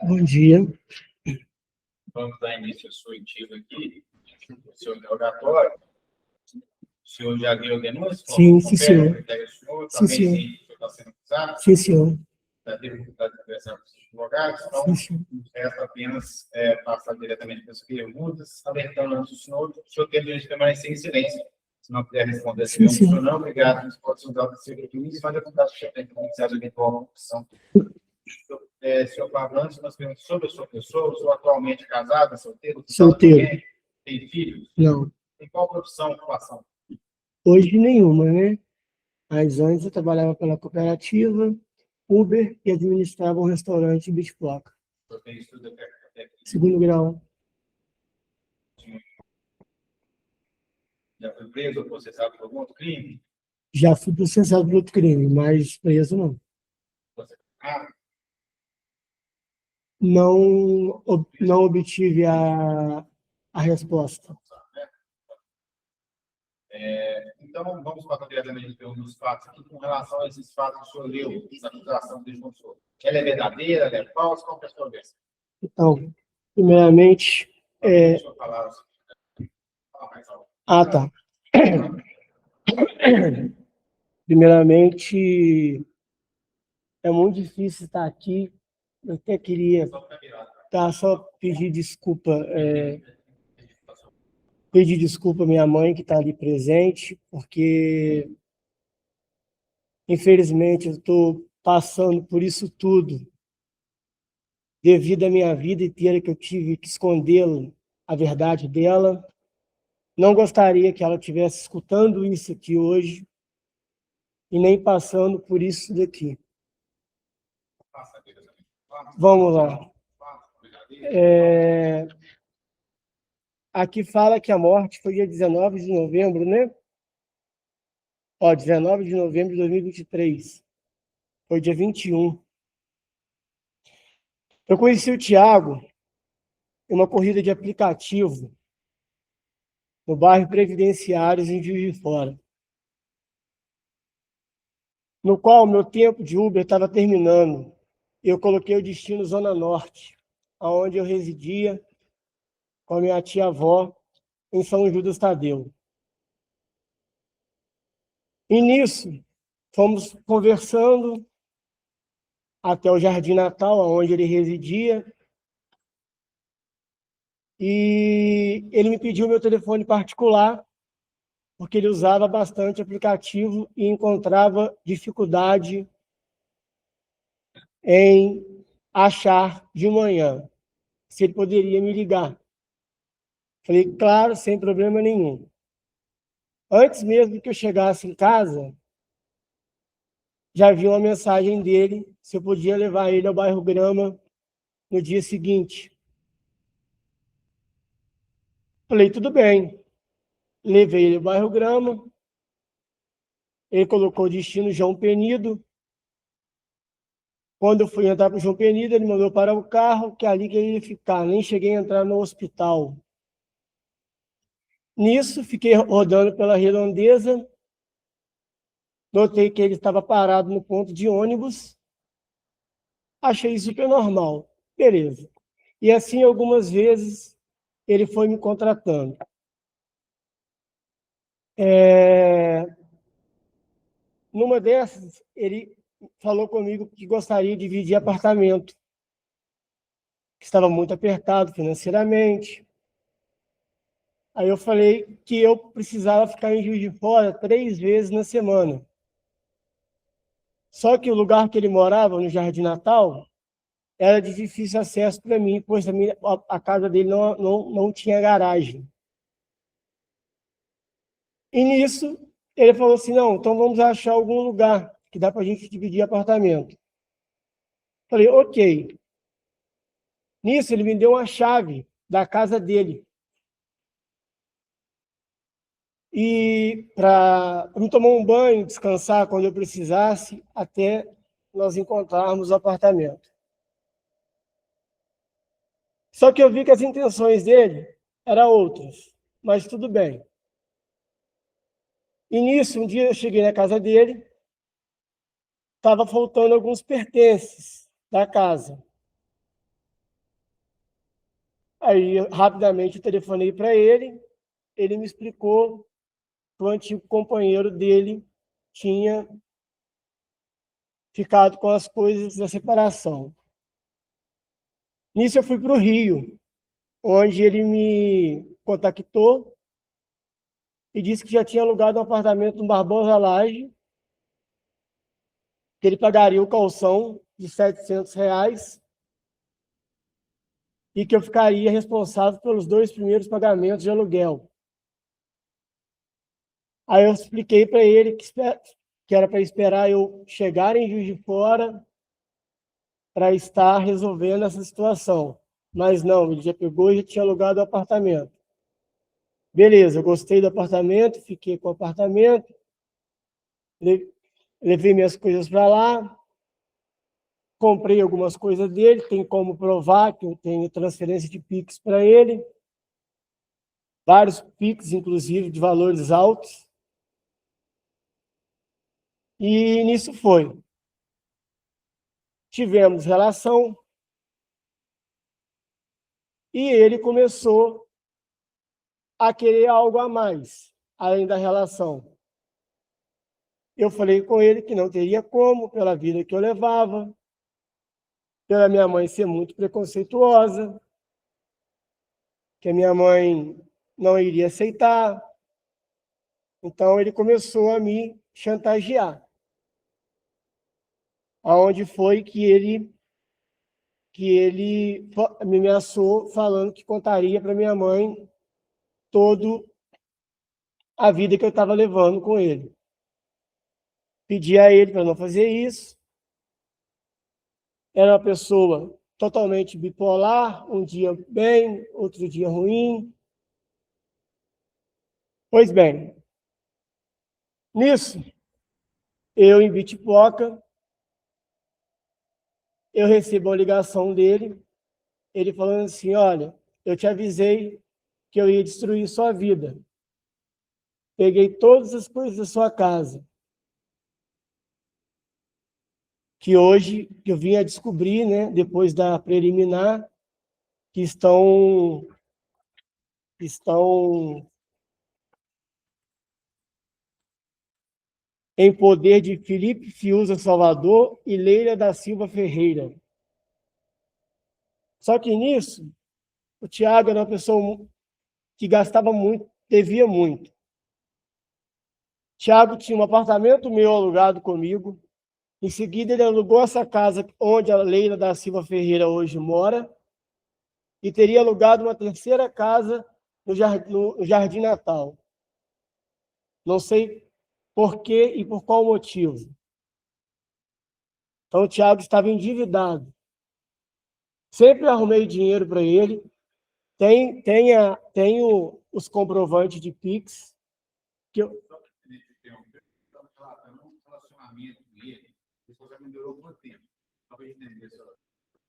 Bom dia. Vamos dar início à sua oitiva aqui, o seu interrogatório. O senhor já viu a denúncia? Sim, senhor. Sim, senhor. Está sendo acusado? Sim, senhor. Da dificuldade de conversar com os advogados. Sim, Então, resta apenas passar diretamente para as perguntas, alertando antes o senhor tem direito de permanecer em silêncio. Se não puder responder, se não, não, obrigado. Mas pode usar o seu definido, mas é contato que tem que iniciar a eventual opção. Senhor Pavlante, nós perguntamos sobre a sua pessoa, sou atualmente casada, solteiro? Solteiro. Tem filhos? Não. Tem qual profissão, ocupação? Hoje nenhuma, né? Mas antes eu trabalhava pela cooperativa, Uber e administrava um restaurante de Bitflock. O senhor tem estudo até Segundo grau. Já foi preso ou processado por algum outro crime? Já fui processado por outro crime, mas preso não. Não obtive a resposta. Então, vamos passar diretamente pelos fatos aqui, com relação a esses fatos que o senhor leu, essa acusação desde o senhor. Ela é verdadeira, ela é falsa? Qual é a sua versão? Então, primeiramente... tá. Primeiramente, é muito difícil estar aqui. Eu até queria só pedir desculpa. Pedir desculpa à minha mãe, que está ali presente, porque, infelizmente, eu estou passando por isso tudo, devido à minha vida inteira que eu tive que escondê-la, a verdade dela. Não gostaria que ela estivesse escutando isso aqui hoje e nem passando por isso daqui. Vamos lá. Aqui fala que a morte foi dia 19 de novembro, né? 19 de novembro de 2023. Foi dia 21. Eu conheci o Thiago em uma corrida de aplicativo no bairro Previdenciários, em Juiz de Fora, no qual meu tempo de Uber estava terminando. Eu coloquei o destino Zona Norte, onde eu residia com a minha tia-avó, em São Judas Tadeu. E nisso, fomos conversando até o Jardim Natal, onde ele residia, e ele me pediu meu telefone particular, porque ele usava bastante aplicativo e encontrava dificuldade em achar de manhã se ele poderia me ligar. Falei, claro, sem problema nenhum. Antes mesmo que eu chegasse em casa, já vi uma mensagem dele se eu podia levar ele ao bairro Grama no dia seguinte. Falei, tudo bem. Levei ele ao bairro Grama, ele colocou o destino João Penido. Quando eu fui entrar para o João Penido, ele mandou parar o carro, que é ali que ele ia ficar. Nem cheguei a entrar no hospital. Nisso, fiquei rodando pela redondeza, notei que ele estava parado no ponto de ônibus, achei super normal, beleza. E assim, algumas vezes, ele foi me contratando. Numa dessas, ele falou comigo que gostaria de dividir apartamento, que estava muito apertado financeiramente. Aí eu falei que eu precisava ficar em Juiz de Fora 3 vezes na semana. Só que o lugar que ele morava, no Jardim Natal, era de difícil acesso para mim, pois a casa dele não tinha garagem. E nisso, ele falou assim, não, então vamos achar algum lugar que dá para a gente dividir apartamento. Falei, ok. Nisso, ele me deu uma chave da casa dele. E para me tomar um banho, descansar quando eu precisasse, até nós encontrarmos o apartamento. Só que eu vi que as intenções dele eram outras, mas tudo bem. E nisso, um dia eu cheguei na casa dele, estava faltando alguns pertences da casa. Aí, rapidamente, eu telefonei para ele, ele me explicou que o antigo companheiro dele tinha ficado com as coisas da separação. Nisso, eu fui para o Rio, onde ele me contactou e disse que já tinha alugado um apartamento no Barbosa Laje, que ele pagaria o calção de R$ 700 e que eu ficaria responsável pelos 2 primeiros pagamentos de aluguel. Aí eu expliquei para ele que era para esperar eu chegar em Juiz de Fora para estar resolvendo essa situação. Mas não, ele já pegou e já tinha alugado o apartamento. Beleza, eu gostei do apartamento, fiquei com o apartamento, levei minhas coisas para lá, comprei algumas coisas dele, tem como provar que eu tenho transferência de Pix para ele, vários Pix, inclusive, de valores altos. E nisso foi. Tivemos relação e ele começou a querer algo a mais, além da relação. Eu falei com ele que não teria como, pela vida que eu levava, pela minha mãe ser muito preconceituosa, que a minha mãe não iria aceitar. Então, ele começou a me chantagear. Aonde foi que ele me ameaçou falando que contaria para minha mãe toda a vida que eu estava levando com ele. Pedi a ele para não fazer isso. Era uma pessoa totalmente bipolar, um dia bem, outro dia ruim. Pois bem, nisso, eu em Bitipoca, eu recebo uma ligação dele, ele falando assim, olha, eu te avisei que eu ia destruir sua vida. Peguei todas as coisas da sua casa, que hoje eu vim a descobrir, né, depois da preliminar, que estão em poder de Felipe Fiuza Salvador e Leila da Silva Ferreira. Só que nisso, o Tiago era uma pessoa que gastava muito, devia muito. Tiago tinha um apartamento meu alugado comigo. Em seguida, ele alugou essa casa onde a Leila da Silva Ferreira hoje mora e teria alugado uma terceira casa no Jardim Natal. Não sei por quê e por qual motivo. Então, o Tiago estava endividado. Sempre arrumei dinheiro para ele. Tenho os comprovantes de Pix. Que eu...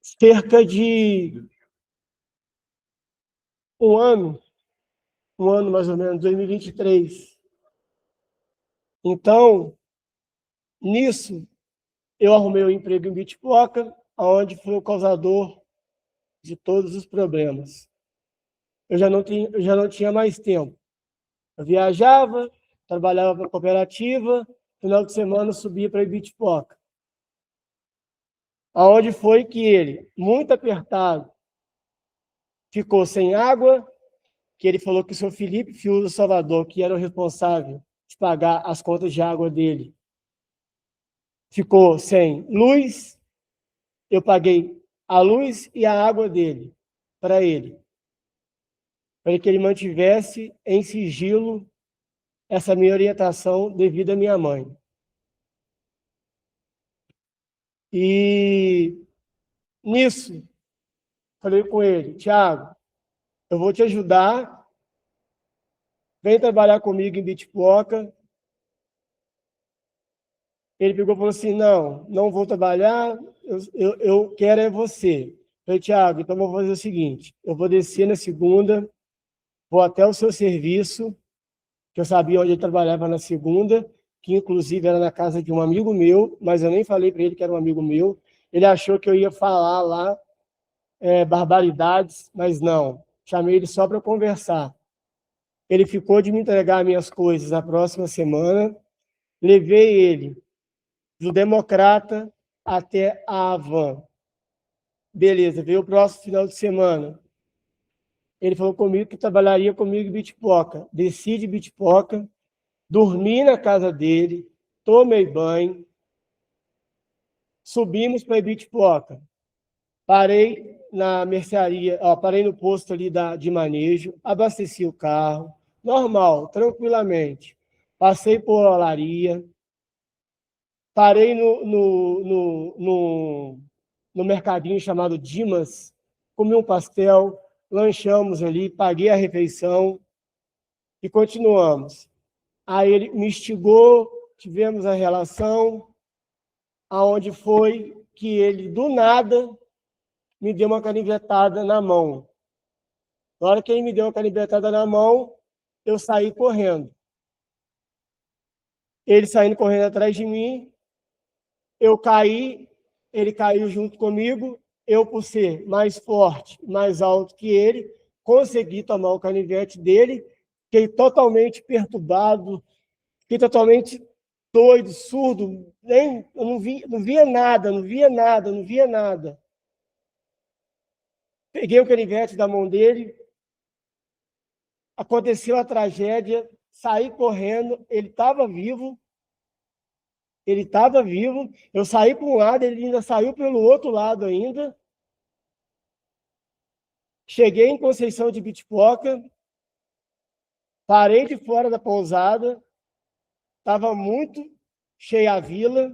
Cerca de um ano mais ou menos, 2023. Então, nisso, eu arrumei um emprego em Bitipoca, onde foi o causador de todos os problemas. Eu já não tinha mais tempo. Eu viajava, trabalhava para a cooperativa, final de semana eu subia para Bitipoca. Aonde foi que ele, muito apertado, ficou sem água, que ele falou que o seu Felipe Fiuza Salvador, que era o responsável de pagar as contas de água dele, ficou sem luz. Eu paguei a luz e a água dele para ele que ele mantivesse em sigilo essa minha orientação devido à minha mãe. E nisso, falei com ele, Tiago, eu vou te ajudar, vem trabalhar comigo em Bitipoca. Ele pegou e falou assim, não vou trabalhar, eu quero é você. Eu falei, Tiago, então vou fazer o seguinte, eu vou descer na segunda, vou até o seu serviço, que eu sabia onde ele trabalhava na segunda, que inclusive era na casa de um amigo meu, mas eu nem falei para ele que era um amigo meu. Ele achou que eu ia falar lá barbaridades, mas não. chamei ele só para conversar. Ele ficou de me entregar minhas coisas na próxima semana, levei ele do Democrata até a Havan. Beleza, veio o próximo final de semana. Ele falou comigo que trabalharia comigo em Bitpoca. Desci de Bitpoca, dormi na casa dele, tomei banho, subimos para Bitpoca. Parei na mercearia, parei no posto ali de manejo, abasteci o carro, normal, tranquilamente. Passei por olaria, parei no mercadinho chamado Dimas, comi um pastel, lanchamos ali, paguei a refeição e continuamos. Aí ele me instigou, tivemos a relação, aonde foi que ele, do nada, me deu uma canivetada na mão. Na hora que ele me deu uma canivetada na mão, eu saí correndo. Ele saindo correndo atrás de mim, eu caí, ele caiu junto comigo, eu, por ser mais forte, mais alto que ele, consegui tomar o canivete dele, fiquei totalmente perturbado, fiquei totalmente doido, surdo, eu não via nada, não via nada, não via nada. Peguei o canivete da mão dele, aconteceu a tragédia, saí correndo, ele estava vivo, eu saí para um lado, ele ainda saiu pelo outro lado ainda. Cheguei em Conceição de Bitpoca, parei de fora da pousada, estava muito cheia a vila,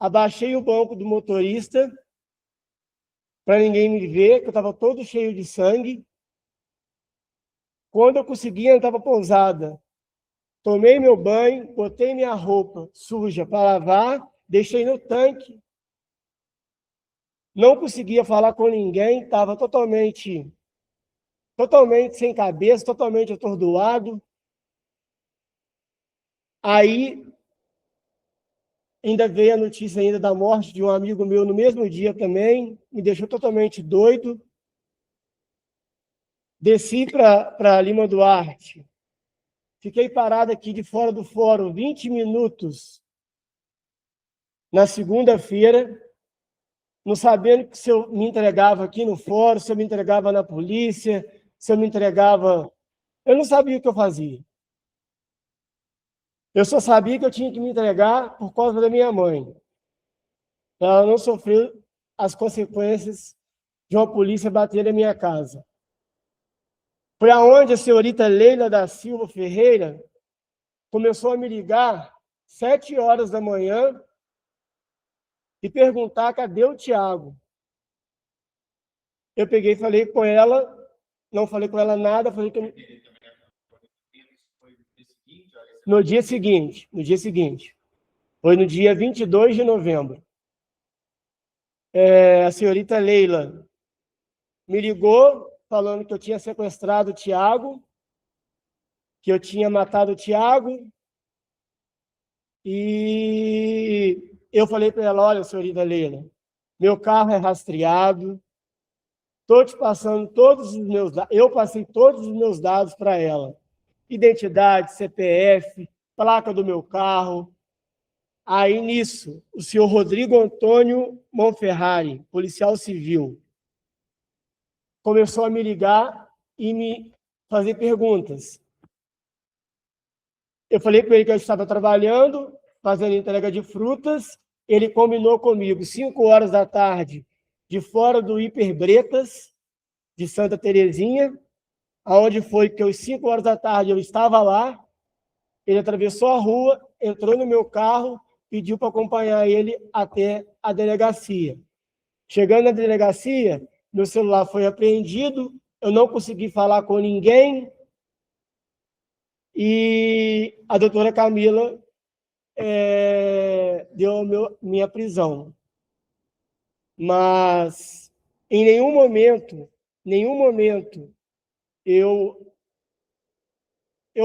abaixei o banco do motorista para ninguém me ver, que eu estava todo cheio de sangue. Quando eu consegui entrar para a pousada, tomei meu banho, botei minha roupa suja para lavar, deixei no tanque. Não conseguia falar com ninguém, estava totalmente sem cabeça, totalmente atordoado. Aí, ainda veio a notícia ainda da morte de um amigo meu no mesmo dia também, me deixou totalmente doido. Desci para Lima Duarte, fiquei parado aqui de fora do fórum 20 minutos na segunda-feira, não sabendo que se eu me entregava aqui no fórum, se eu me entregava na polícia, se eu me entregava... Eu não sabia o que eu fazia. Eu só sabia que eu tinha que me entregar por causa da minha mãe, para ela não sofrer as consequências de uma polícia bater na minha casa. Foi aonde a senhorita Leila da Silva Ferreira começou a me ligar 7 horas da manhã e perguntar cadê o Tiago. Eu peguei e falei com ela, não falei com ela nada, falei que no dia seguinte, foi no dia 22 de novembro. A senhorita Leila me ligou falando que eu tinha sequestrado o Tiago, que eu tinha matado o Tiago, e eu falei para ela, olha, senhorita Leila, meu carro é rastreado, estou te passando todos os meus dados, eu passei todos os meus dados para ela, identidade, CPF, placa do meu carro. Aí, nisso, o senhor Rodrigo Antônio Monferrari, policial civil, começou a me ligar e me fazer perguntas. Eu falei para ele que eu estava trabalhando, fazendo entrega de frutas, ele combinou comigo 5 horas da tarde, de fora do Hiperbretas, de Santa Terezinha, aonde foi que às 5 horas da tarde eu estava lá, ele atravessou a rua, entrou no meu carro, pediu para acompanhar ele até a delegacia. Chegando na delegacia, meu celular foi apreendido, eu não consegui falar com ninguém, e a doutora Camila deu minha prisão. Mas, em nenhum momento, eu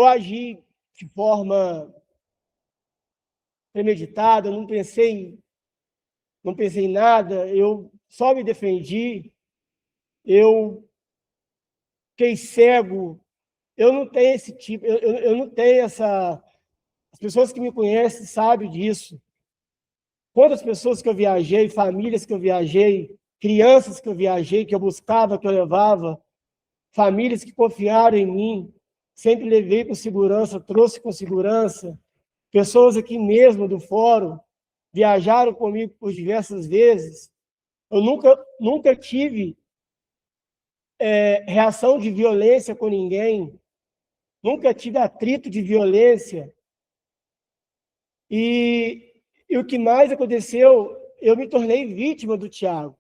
agi de forma premeditada, não pensei em nada, eu só me defendi, eu fiquei cego. Eu não tenho esse tipo, eu não tenho essa... As pessoas que me conhecem sabem disso. Quantas pessoas que eu viajei, famílias que eu viajei, crianças que eu viajei, que eu buscava, que eu levava, famílias que confiaram em mim, sempre levei com segurança, trouxe com segurança. Pessoas aqui mesmo do fórum viajaram comigo por diversas vezes. Eu nunca tive reação de violência com ninguém, nunca tive atrito de violência. E o que mais aconteceu, eu me tornei vítima do Tiago,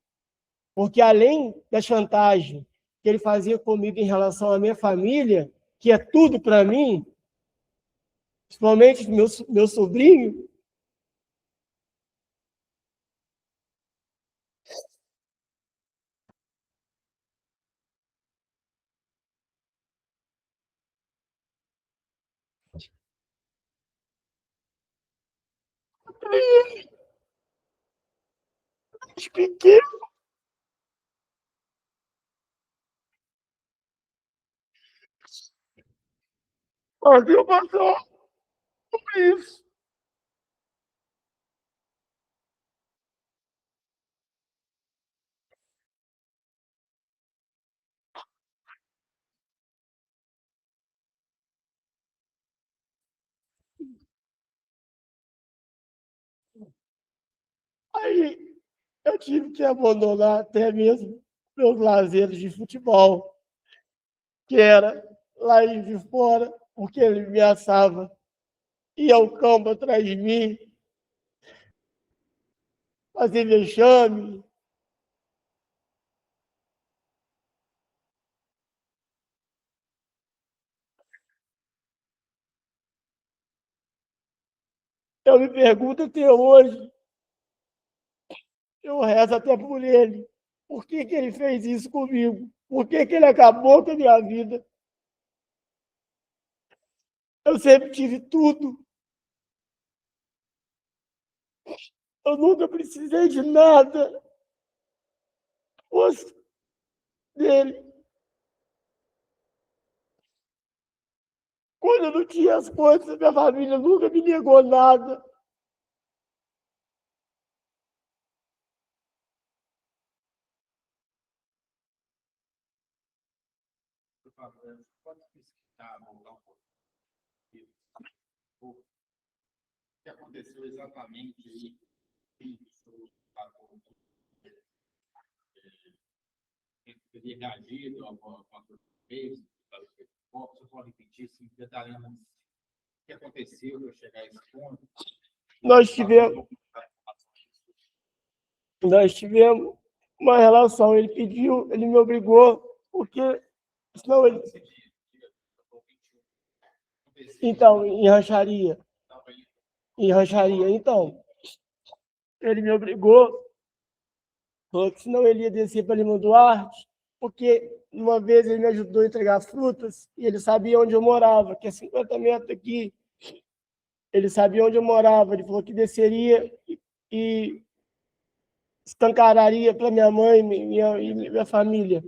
porque além da chantagem que ele fazia comigo em relação à minha família, que é tudo para mim, principalmente meu sobrinho, expliquei, mas eu passou por isso. Aí eu tive que abandonar até mesmo meus lazeres de futebol, que era lá em de fora, porque ele me ameaçava, ia ao campo atrás de mim, fazer vexame. Eu me pergunto até hoje, eu rezo até por ele, por que ele fez isso comigo? Por que ele acabou com a minha vida? Eu sempre tive tudo, eu nunca precisei de nada fosse dele. Quando eu não tinha as coisas, minha família nunca me negou nada. Por favor, pode explicar, voltar um pouco. O que aconteceu exatamente aí? Teria reagido a uma vez, você pode repetir assim, detalhando o que aconteceu para chegar a esse ponto? Nós tivemos uma relação, ele pediu, ele me obrigou, porque senão ele... Então, em rancharia. Então, ele me obrigou, falou que senão ele ia descer para Lima Duarte, porque uma vez ele me ajudou a entregar frutas e ele sabia onde eu morava, que é 50 metros aqui. Ele sabia onde eu morava, ele falou que desceria e escancararia para minha mãe e minha família.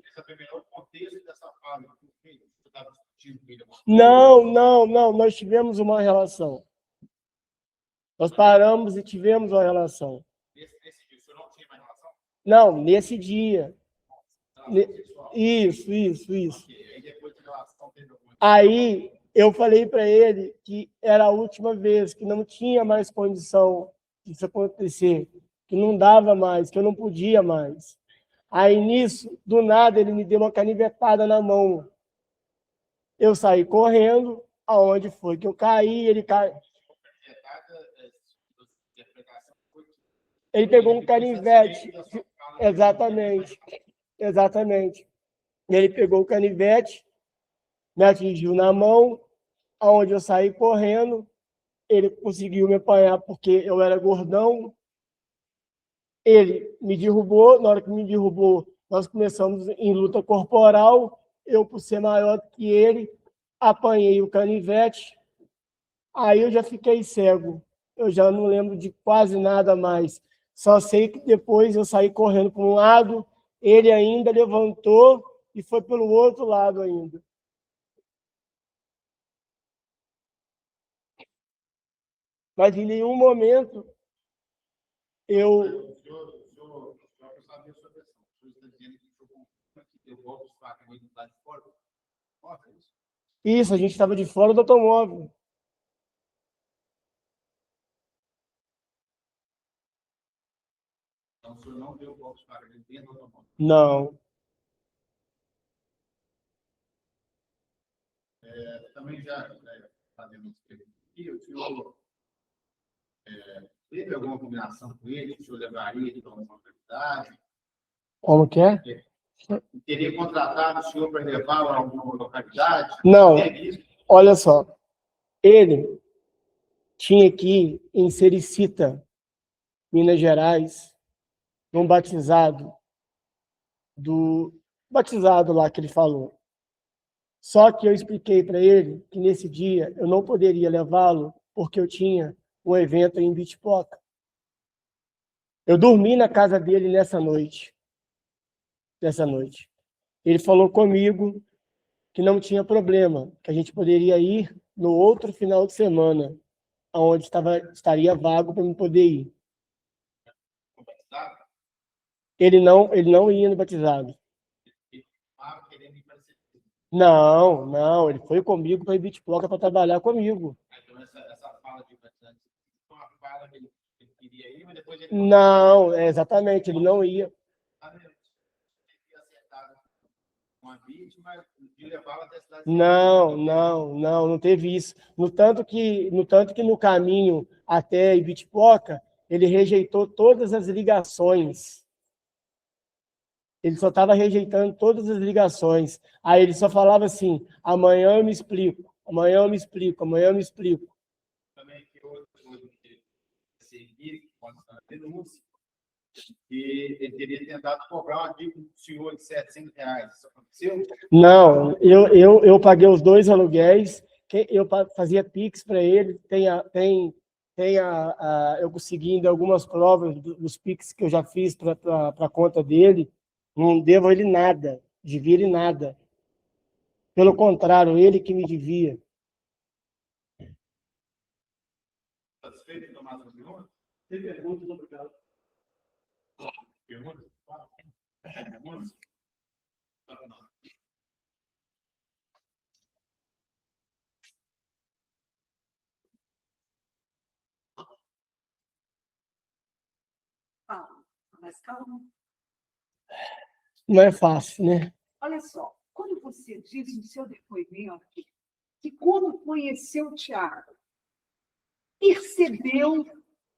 Não, nós tivemos uma relação. Nós paramos e tivemos uma relação. Nesse dia, o senhor não tinha mais relação? Não, nesse dia. Isso. Aí eu falei para ele que era a última vez, que não tinha mais condição disso acontecer, que não dava mais, que eu não podia mais. Aí nisso, do nada, ele me deu uma canivetada na mão. Eu saí correndo, aonde foi que eu caí, ele caiu. Ele pegou um canivete. Exatamente. Ele pegou o canivete, me atingiu na mão, aonde eu saí correndo. Ele conseguiu me apanhar porque eu era gordão. Ele me derrubou. Na hora que me derrubou, nós começamos em luta corporal. Eu, por ser maior que ele, apanhei o canivete. Aí eu já fiquei cego. Eu já não lembro de quase nada mais. Só sei que depois eu saí correndo para um lado, ele ainda levantou e foi pelo outro lado ainda. Mas em nenhum momento eu... O senhor sabe a sua versão. O senhor está dizendo que deu golpe de faca muito lá de fora. Mostra isso. Isso, a gente estava de fora do automóvel. Então, o senhor não deu golpe de faca dentro do automóvel? Não. Também já fazendo isso aqui, o senhor teve alguma combinação com ele? O senhor levaria ele para uma localidade? Como que é? Teria contratado o senhor para levá-lo a alguma localidade? Não. Olha só. Ele tinha que ir em Sericita, Minas Gerais, num batizado lá que ele falou. Só que eu expliquei para ele que nesse dia eu não poderia levá-lo porque eu tinha um evento em Bitpoca. Eu dormi na casa dele nessa noite. Ele falou comigo que não tinha problema, que a gente poderia ir no outro final de semana, onde estaria vago para eu poder ir. Ele não ia no batizado. Não, ele foi comigo para ir Bitpoca para trabalhar comigo. Então, essa fala de batizado, uma fala que ele queria ir, mas depois ele... Não, exatamente, ele não ia. Uma vítima de levá-la até a cidade. Não teve isso. No tanto que no caminho até Ibitipoca, ele rejeitou todas as ligações. Ele só estava rejeitando todas as ligações. Aí ele só falava assim: amanhã eu me explico, amanhã eu me explico, amanhã eu me explico. Também que outra coisa que seguir com a denúncia, que ele teria tentado cobrar uma dívida do senhor de R$700. Isso aconteceu? Não, eu paguei os 2 aluguéis, eu fazia Pix para ele, eu consegui ainda algumas provas dos Pix que eu já fiz para a conta dele, não devo ele nada, devia ele nada. Pelo contrário, ele que me devia. Satisfeito em tomar essa pergunta? Tem perguntas? Obrigado. Perguntas? Perguntas? Mas calma. Não é fácil, né? Olha só, quando você diz no seu depoimento que quando conheceu o Tiago, percebeu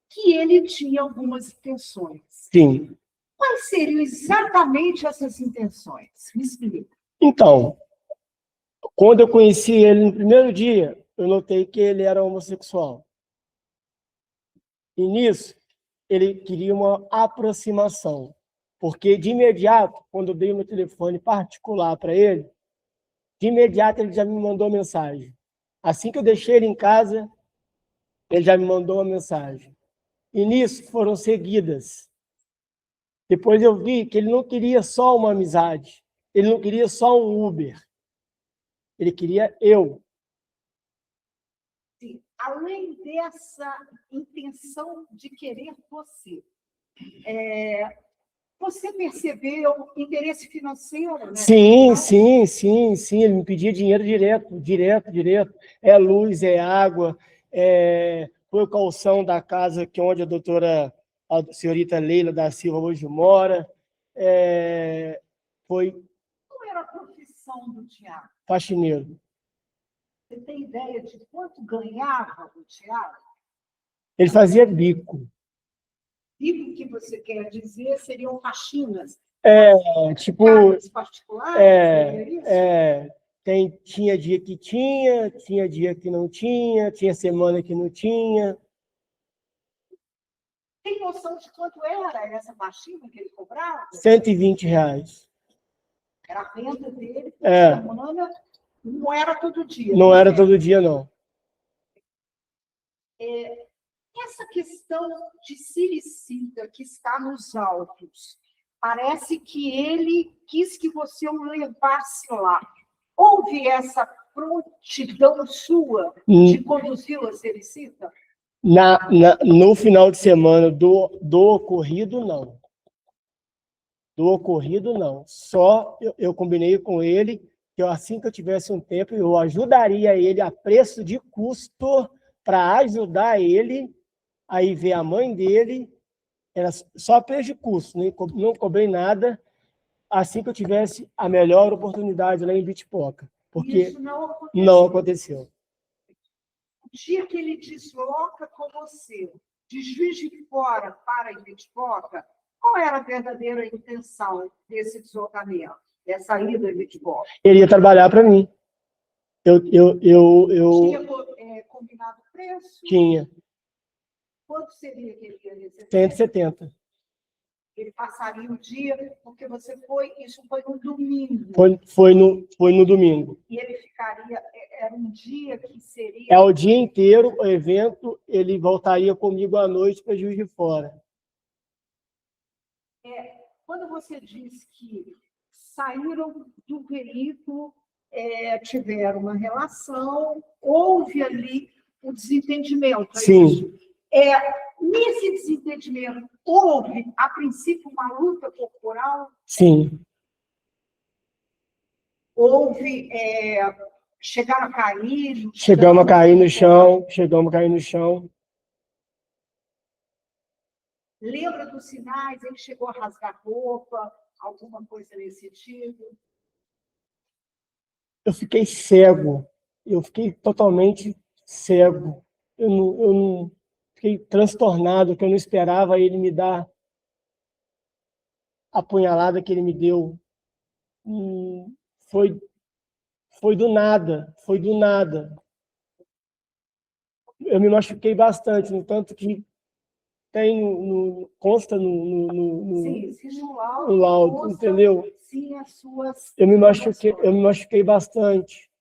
que ele tinha algumas intenções. Sim. Quais seriam exatamente essas intenções? Me explica. Então, quando eu conheci ele no primeiro dia, eu notei que ele era homossexual. E nisso, ele queria uma aproximação. Porque, de imediato, quando eu dei meu telefone particular para ele, de imediato ele já me mandou mensagem. Assim que eu deixei ele em casa, ele já me mandou uma mensagem. E nisso foram seguidas. Depois eu vi que ele não queria só uma amizade, ele não queria só um Uber, ele queria eu. Sim. Além dessa intenção de querer você, você percebeu interesse financeiro, né? Sim. Ele me pedia dinheiro direto. É luz, é água, foi o calção da casa onde a senhorita Leila da Silva hoje mora. Foi Qual era a profissão do Tiago? faxineiro. Você tem ideia de quanto ganhava o Tiago? Ele fazia bico. Bico que você quer dizer seriam faxinas. Tipo, Casas particulares, seria isso? tinha dia que tinha dia que não tinha semana que não tinha. Tem noção de quanto era essa faxina que ele cobrava? R$120. Era a renda dele por semana, não era todo dia. Não era todo dia, não. Essa questão de Sericita que está nos autos, parece que ele quis que você o levasse lá. Houve essa prontidão sua de conduzi-lo a Cerecita? No final de semana do ocorrido, não. Do ocorrido, não. Só eu combinei com ele que assim que eu tivesse um tempo, eu ajudaria ele a preço de custo para ajudar ele a ir ver a mãe dele. Era só preço de custo, não cobrei nada, assim que eu tivesse a melhor oportunidade lá em Vitipoca. Porque Isso não aconteceu. O dia que ele desloca com você de Juiz de Fora para Vitipoca, qual era a verdadeira intenção desse deslocamento, dessa ida a Vitipoca? Ele ia trabalhar para mim. Tinha combinado o preço? Tinha. Quanto seria que ele ia receber? 170. Ele passaria o dia, porque você foi, isso foi no domingo. Foi no domingo. E ele ficaria, era um dia que seria... É o dia inteiro, o evento, ele voltaria comigo à noite para Juiz de Fora. Quando você diz que saíram do veículo, tiveram uma relação, houve ali um desentendimento. Sim. Nesse desentendimento, houve, a princípio, uma luta corporal? Sim. Houve, chegaram a cair? Chegamos a cair no chão. Lembra dos sinais? Ele chegou a rasgar roupa, alguma coisa nesse sentido? Eu fiquei cego. Eu fiquei totalmente cego. Eu não fiquei transtornado, que eu não esperava ele me dar a punhalada que ele me deu. Foi do nada. Eu me machuquei bastante, no tanto que tem consta Sim, no laudo, entendeu? Sim, as suas... Eu me machuquei bastante.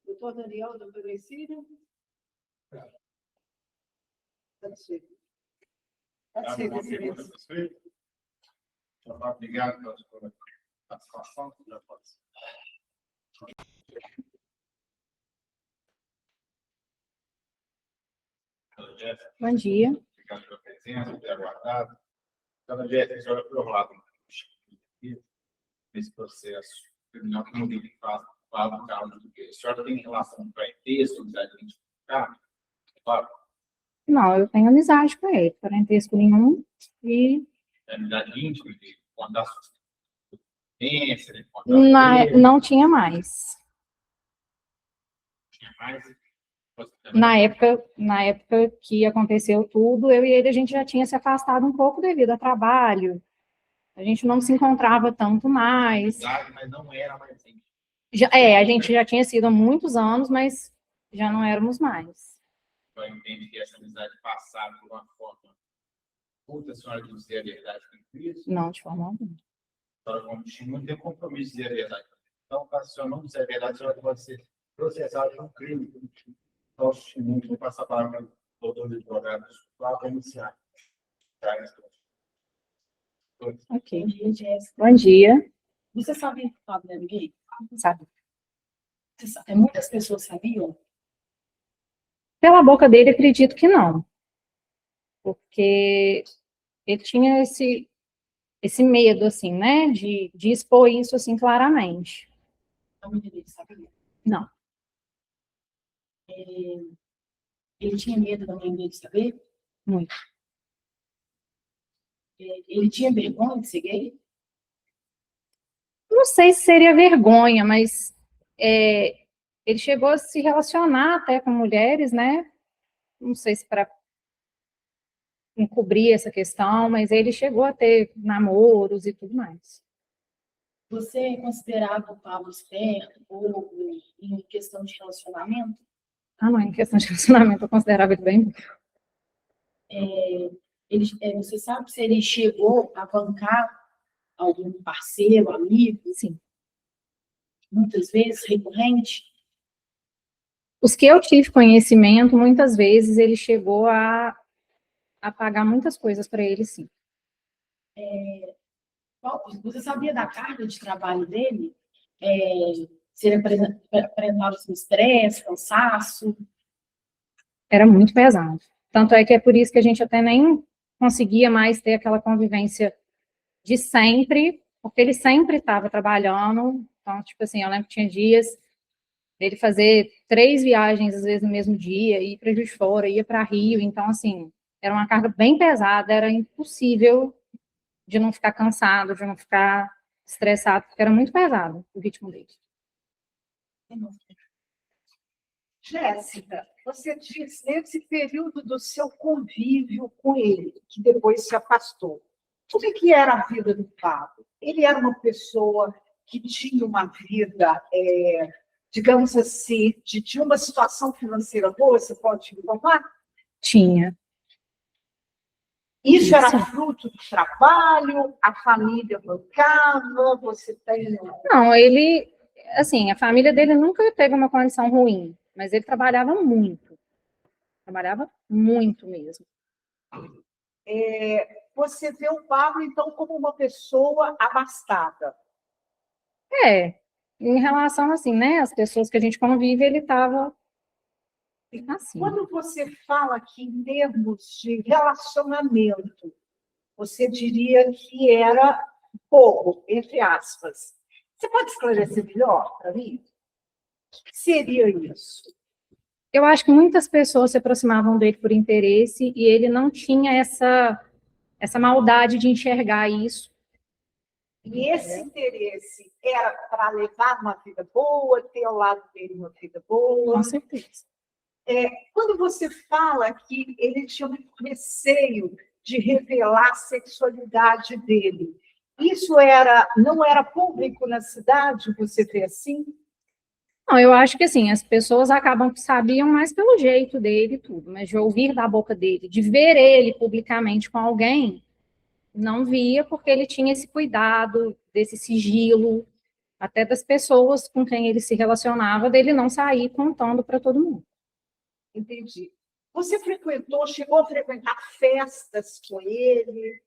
Doutor Daniel, doutor Gracílio? Satisfeito. Obrigado pela sua participação. Bom dia. Obrigado pela presença, por ter aguardado. Dona Jéssica, a senhora foi ao lado nesse processo criminal que não tem que falar do caso do que a senhora tem relação com parentesco, amizade identificada? Claro. Não, eu tenho amizade com ele, parentesco nenhum. E Amizade íntima, de contar sua experiência, de contar não tinha mais. tinha mais. Na época que aconteceu tudo, eu e ele, a gente já tinha se afastado um pouco devido ao trabalho. A gente não se encontrava tanto mais. Mas não era mais assim. A gente já tinha sido há muitos anos, mas já não éramos mais. Eu entendo que essa amizade passada de uma forma curta, a senhora de dizer a verdade com isso? Não, de forma alguma. A senhora continua de ter compromisso de dizer a verdade. Então, caso a senhora não disser a verdade, a senhora pode ser processada por um crime. Então, vou passar a palavra para o doutor de advogados para iniciar. Ok. Bom dia. Você sabia que o Fábio era gay? Sabe? Muitas pessoas sabiam? Pela boca dele, acredito que não. Porque ele tinha esse medo, assim, né? De expor isso, assim, claramente. A família dele sabia? Não. Ele tinha medo da mãe dele saber? Muito. Ele tinha vergonha de ser gay? Não sei se seria vergonha, mas ele chegou a se relacionar até com mulheres, né? Não sei se para encobrir essa questão, mas ele chegou a ter namoros e tudo mais. Você considerava o Pablo esperto ou em questão de relacionamento? Ah, não, em questão de relacionamento, eu considerava ele bem. Você sabe se ele chegou a bancar algum parceiro, amigo? Sim. Muitas vezes, recorrente? Os que eu tive conhecimento, muitas vezes ele chegou a pagar muitas coisas para ele, sim. Você sabia da carga de trabalho dele? Se ele apresentava estresse, cansaço? Era muito pesado. Tanto é que é por isso que a gente até nem conseguia mais ter aquela convivência de sempre, porque ele sempre estava trabalhando. Então, tipo assim, eu lembro que tinha dias dele fazer 3 viagens, às vezes, no mesmo dia, ir para Juiz de Fora, ia para Rio. Então, assim, era uma carga bem pesada, era impossível de não ficar cansado, de não ficar estressado, porque era muito pesado o ritmo dele. Jéssica, você disse nesse período do seu convívio com ele, que depois se afastou. Como é que era a vida do Pablo? Ele era uma pessoa que tinha uma vida, digamos assim, tinha uma situação financeira boa, você pode me informar? Tinha. Isso era fruto do trabalho, a família bancava, você tem... Não, ele, assim, a família dele nunca teve uma condição ruim, mas ele trabalhava muito mesmo. Você vê o Pablo, então, como uma pessoa abastada. Em relação, assim, né, as pessoas que a gente convive, ele estava assim. Quando você fala aqui em termos de relacionamento, você diria que era pouco, entre aspas. Você pode esclarecer melhor para mim? O que seria isso? Eu acho que muitas pessoas se aproximavam dele por interesse e ele não tinha essa maldade de enxergar isso. E esse interesse era para levar uma vida boa, ter ao lado dele uma vida boa? Com certeza. Quando você fala que ele tinha muito receio de revelar a sexualidade dele, isso não era público na cidade, você vê assim? Não, eu acho que, assim, as pessoas acabam que sabiam mais pelo jeito dele e tudo, mas de ouvir da boca dele, de ver ele publicamente com alguém, não via, porque ele tinha esse cuidado, desse sigilo, até das pessoas com quem ele se relacionava, dele não sair contando para todo mundo. Entendi. Você chegou a frequentar festas com ele?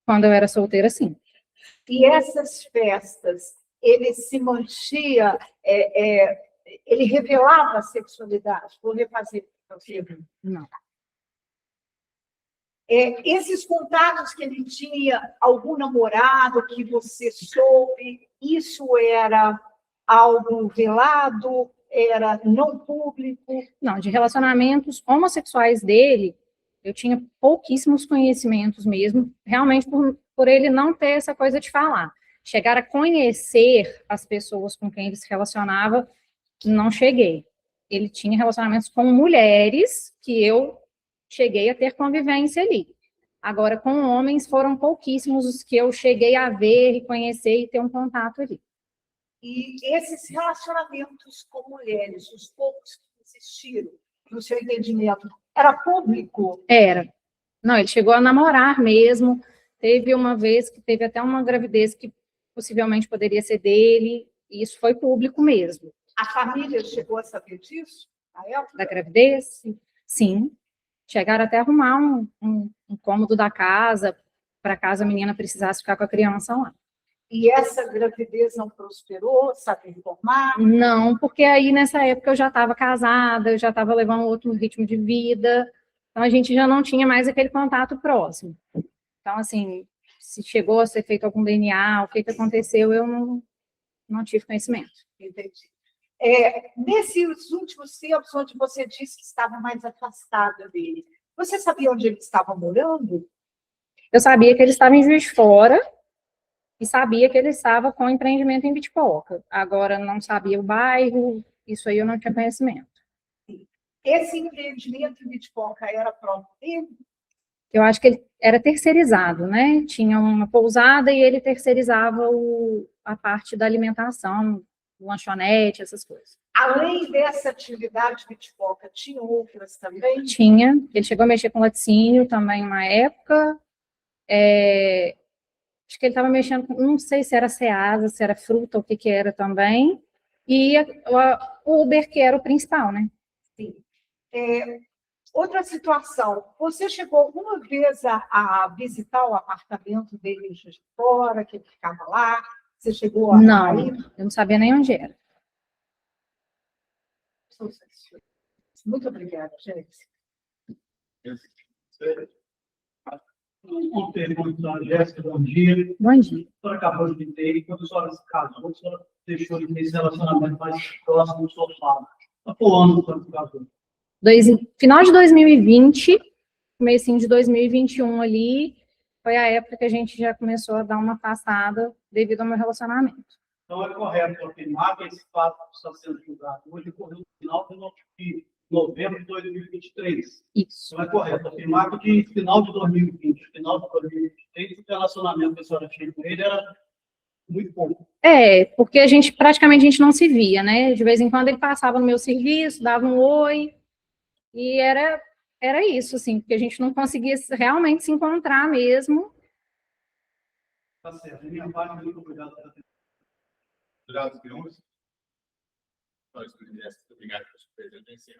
Quando eu era solteira, sim. E essas festas, ele se mantinha, ele revelava a sexualidade? Vou refazer para você. Não. Esses contatos que ele tinha, algum namorado que você soube, isso era algo velado? Era não público? Não, de relacionamentos homossexuais dele, eu tinha pouquíssimos conhecimentos mesmo, realmente por ele não ter essa coisa de falar. Chegar a conhecer as pessoas com quem ele se relacionava, não cheguei. Ele tinha relacionamentos com mulheres que eu cheguei a ter convivência ali. Agora, com homens, foram pouquíssimos os que eu cheguei a ver e conhecer e ter um contato ali. E esses relacionamentos com mulheres, os poucos que existiram, no seu entendimento, era público? Era. Não, ele chegou a namorar mesmo. Teve uma vez que teve até uma gravidez que possivelmente poderia ser dele, e isso foi público mesmo. A família chegou a saber disso? Da gravidez? Sim. Chegaram até a arrumar um cômodo da casa, para caso a menina precisasse ficar com a criança lá. E essa gravidez não prosperou, sabe informar? Não, porque aí nessa época eu já estava casada, eu já estava levando outro ritmo de vida, então a gente já não tinha mais aquele contato próximo. Então, assim, se chegou a ser feito algum DNA, o que aconteceu, eu não tive conhecimento. Entendi. Nesses últimos tempos, onde você disse que estava mais afastada dele, você sabia onde ele estava morando? Eu sabia que ele estava em Juiz de Fora e sabia que ele estava com empreendimento em Bitpoca. Agora, não sabia o bairro, isso aí eu não tinha conhecimento. Esse empreendimento em Bitpoca era próprio dele? Eu acho que ele era terceirizado, né? Tinha uma pousada e ele terceirizava a parte da alimentação, lanchonete, essas coisas. Além dessa atividade Bitpoca, tinha outras também? Tinha. Ele chegou a mexer com laticínio também uma época. Acho que ele estava mexendo com, não sei se era ceasa, se era fruta, o que era também. E o Uber, que era o principal, né? Sim. Outra situação, você chegou alguma vez a visitar o apartamento dele em Juiz de Fora, que ele ficava lá? Você chegou a Não, ir? eu não sabia nem onde era. Muito obrigada, gente. Uma pergunta, Jéssica, bom dia. Bom dia. A senhora acabou de dizer, quando a senhora se casou, a senhora deixou de ter esse relacionamento mais próximo do sofá. Quando se casou? Final de 2020, comecinho de 2021 ali, foi a época que a gente já começou a dar uma afastada devido ao meu relacionamento. Então é correto afirmar que esse fato que está sendo julgado hoje ocorreu no final de novembro de 2023. Isso. Então é correto afirmar que de final de 2020, final de 2023, o relacionamento que a senhora tinha com ele era muito pouco. Porque praticamente a gente não se via, né? De vez em quando ele passava no meu serviço, dava um oi, e era isso, assim, porque a gente não conseguia realmente se encontrar mesmo. Tá certo. De minha parte, muito obrigado pela atenção. Obrigado, senhores. Obrigado pela sua presença.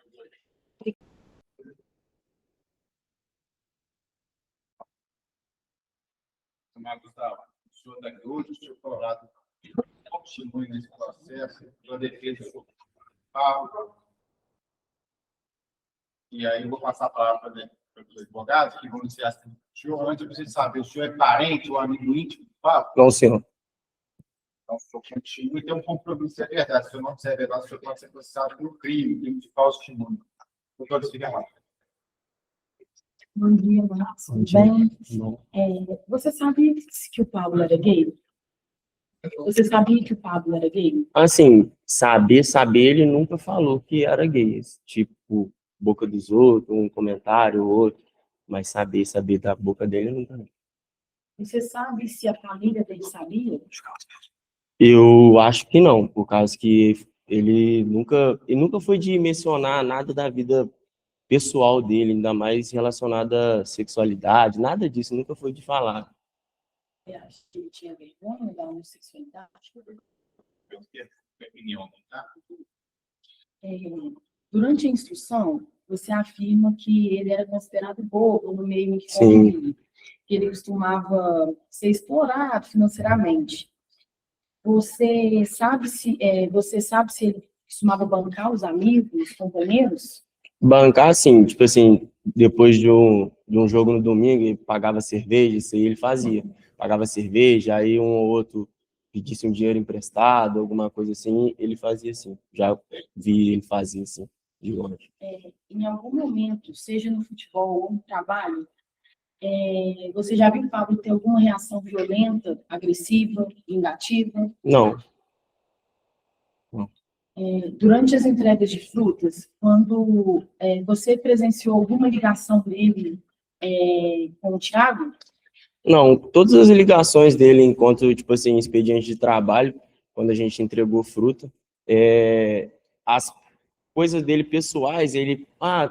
Tomar, Gustavo, o senhor está aqui hoje, o senhor Colorado continue nesse processo, pela defesa do Paulo. E aí eu vou passar a palavra para os advogados que vão iniciar assim. O senhor, antes eu preciso saber, o senhor é parente ou amigo íntimo do Paulo? Não, senhor. Então, o senhor continua e tem um compromisso, é verdade. Se o senhor não disser a verdade, o senhor pode ser processado por crime, crime de falso testemunho. Doutor, fica lá. Bom dia, Marcos. Tudo bem? Você sabia que o Pablo era gay? Você sabia que o Pablo era gay? Assim, saber, ele nunca falou que era gay. Tipo, boca dos outros, um comentário, outro. Mas saber da boca dele, nunca. Você sabe se a família dele sabia? Eu acho que não, por causa que ele nunca foi de mencionar nada da vida pessoal dele, ainda mais relacionada à sexualidade, nada disso, nunca foi de falar. Você acha que ele tinha vergonha da homossexualidade? Opinião, tá? Durante a instrução, você afirma que ele era considerado bobo no meio em que Sim. convivia, que ele costumava ser explorado financeiramente. Você sabe se ele costumava bancar os amigos, os companheiros? Bancar, assim, tipo assim, depois de um jogo no domingo, ele pagava cerveja, isso aí ele fazia. Pagava cerveja, aí um ou outro pedisse um dinheiro emprestado, alguma coisa assim, ele fazia assim. Já vi ele fazer assim, de longe. Em algum momento, seja no futebol ou no trabalho, você já viu o Pablo ter alguma reação violenta, agressiva, vingativa? Não. Durante as entregas de frutas, quando você presenciou alguma ligação dele com o Thiago? Não, todas as ligações dele, enquanto, tipo assim, expediente de trabalho, quando a gente entregou fruta, as coisas dele pessoais, ele,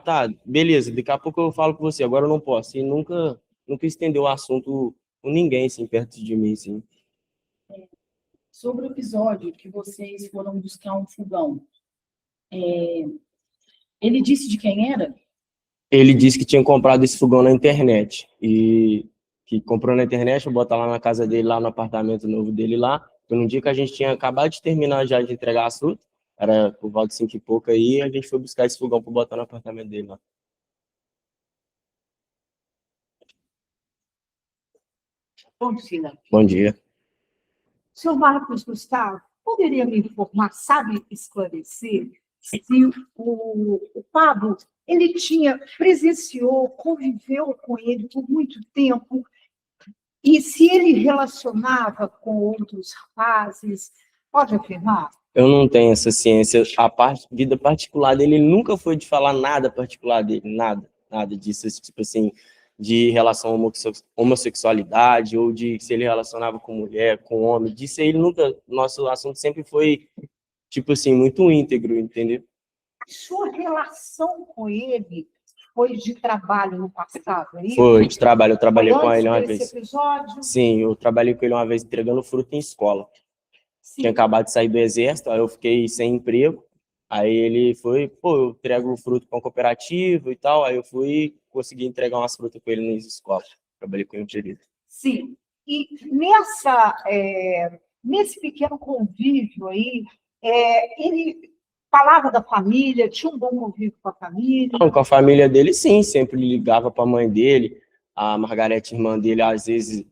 tá, beleza, daqui a pouco eu falo com você, agora eu não posso. E nunca estendeu o assunto com ninguém, assim, perto de mim, assim. Sobre o episódio que vocês foram buscar um fogão, ele disse de quem era? Ele disse que tinha comprado esse fogão na internet, e que comprou na internet, vou botar lá na casa dele, lá no apartamento novo dele lá, foi num dia que a gente tinha acabado de terminar já de entregar as frutas, era por volta de 5 e pouco aí, a gente foi buscar esse fogão para botar no apartamento dele lá. Bom dia. Bom dia. Senhor Marcos Gustavo, poderia me informar, sabe esclarecer, se o Pablo, ele presenciou, conviveu com ele por muito tempo, e se ele relacionava com outros rapazes, pode afirmar? Eu não tenho essa ciência. Vida particular dele, ele nunca foi de falar nada particular dele, nada disso, tipo assim, de relação à homossexualidade, ou de se ele relacionava com mulher, com homem, disso aí ele nunca, nosso assunto sempre foi, tipo assim, muito íntegro, entendeu? Sua relação com ele foi de trabalho no passado, é isso? Foi de trabalho, eu trabalhei com ele uma Antes vez. desse episódio? Sim, eu trabalhei com ele uma vez entregando fruta em escola. Sim. Tinha acabado de sair do exército, aí eu fiquei sem emprego, Aí ele foi, pô, eu entrego fruta para uma cooperativa e tal, aí eu fui consegui entregar umas frutas com ele nas escolas. Trabalhei com ele direito. Sim. E nesse pequeno convívio aí, ele falava da família, tinha um bom convívio com a família. Não, com a família dele, sim, sempre ligava para a mãe dele. A Margarete, irmã dele, às vezes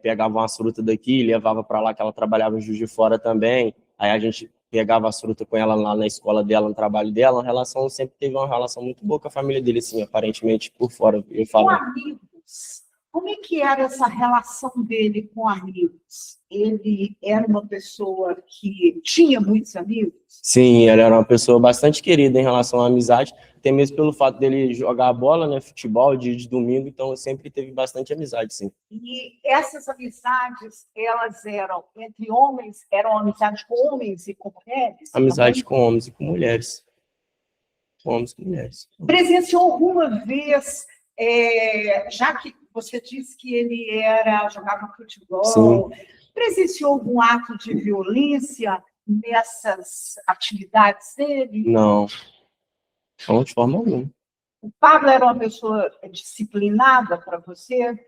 pegava umas frutas daqui, levava para lá, que ela trabalhava em Juiz de Fora também. Aí a gente pegava as frutas com ela lá na escola dela, no trabalho dela. Sempre teve uma relação muito boa com a família dele, assim, aparentemente por fora, eu Com falo. amigos, como é que era essa relação dele com amigos? Ele era uma pessoa que tinha muitos amigos? Sim, ele era uma pessoa bastante querida em relação à amizade, até mesmo pelo fato dele jogar bola, né, futebol, dia de domingo, então sempre teve bastante amizade, sim. E essas amizades, elas eram entre homens, eram amizades com homens e com mulheres? Amizade também? com homens e com mulheres. Com homens e com mulheres. Presenciou alguma vez, já que você disse que ele jogava futebol, Sim. presenciou algum ato de violência nessas atividades dele? Não, não de forma alguma. O Pablo era uma pessoa disciplinada para você?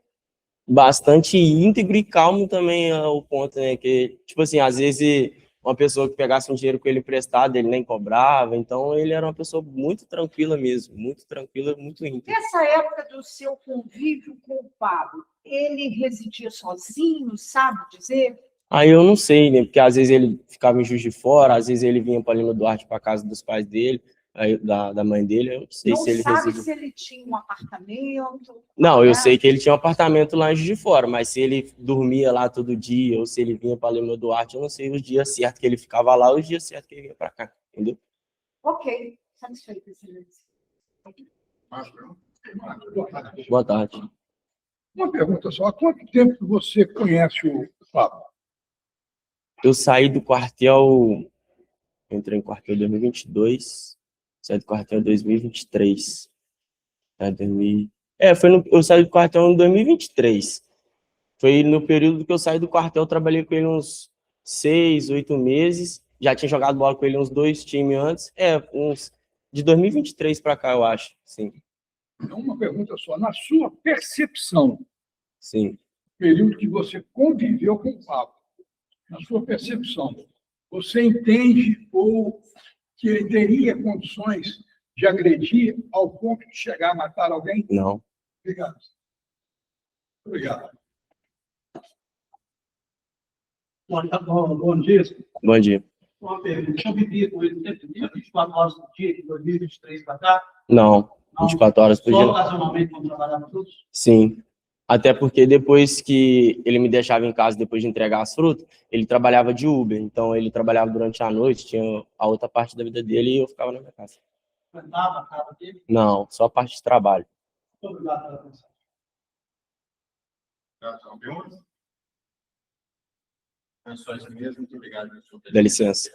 Bastante íntegro e calmo também é o ponto, né? Que, tipo assim, às vezes uma pessoa que pegasse um dinheiro com ele emprestado, ele nem cobrava, então ele era uma pessoa muito tranquila mesmo, muito tranquila, muito íntegra. Nessa época do seu convívio com o Pablo, ele residia sozinho, sabe dizer? Aí eu não sei, né? Porque às vezes ele ficava em Juiz de Fora, às vezes ele vinha para Lima Duarte para casa dos pais dele, aí, da mãe dele, eu não sei Não se ele sabe residia. se ele tinha um apartamento? Não, eu né? sei que ele tinha um apartamento lá em Juiz de Fora, mas se ele dormia lá todo dia, ou se ele vinha para Lima Duarte, eu não sei os dias certos que ele ficava lá, os dias certos que ele vinha para cá, entendeu? Ok, satisfeito, excelência. Boa tarde. Uma pergunta só, há quanto tempo você conhece o Pablo? Eu saí do quartel, entrei em quartel em 2022, saí do quartel em 2023. Eu saí do quartel em 2023. Foi no período que eu saí do quartel, eu trabalhei com ele uns 6, 8 meses. Já tinha jogado bola com ele uns 2 times antes. De 2023 para cá, eu acho. Sim, Então, uma pergunta só, na sua percepção, sim. período que você conviveu com o Pablo, na sua percepção, você entende ou que ele teria condições de agredir ao ponto de chegar a matar alguém? Não. Obrigado. Obrigado. Bom dia. Bom dia. Uma pergunta. Eu vivi com ele o tempo inteiro, 24 horas por dia, de 2023 para cá? Não, 24 horas por Só dia. ocasionalmente quando trabalhava juntos? Sim. Até porque depois que ele me deixava em casa, depois de entregar as frutas, ele trabalhava de Uber. Então, ele trabalhava durante a noite, tinha a outra parte da vida dele e eu ficava na minha casa. Frequentava a casa dele? Não, só a parte de trabalho. Muito obrigado pela atenção. Muito obrigado. Dá licença.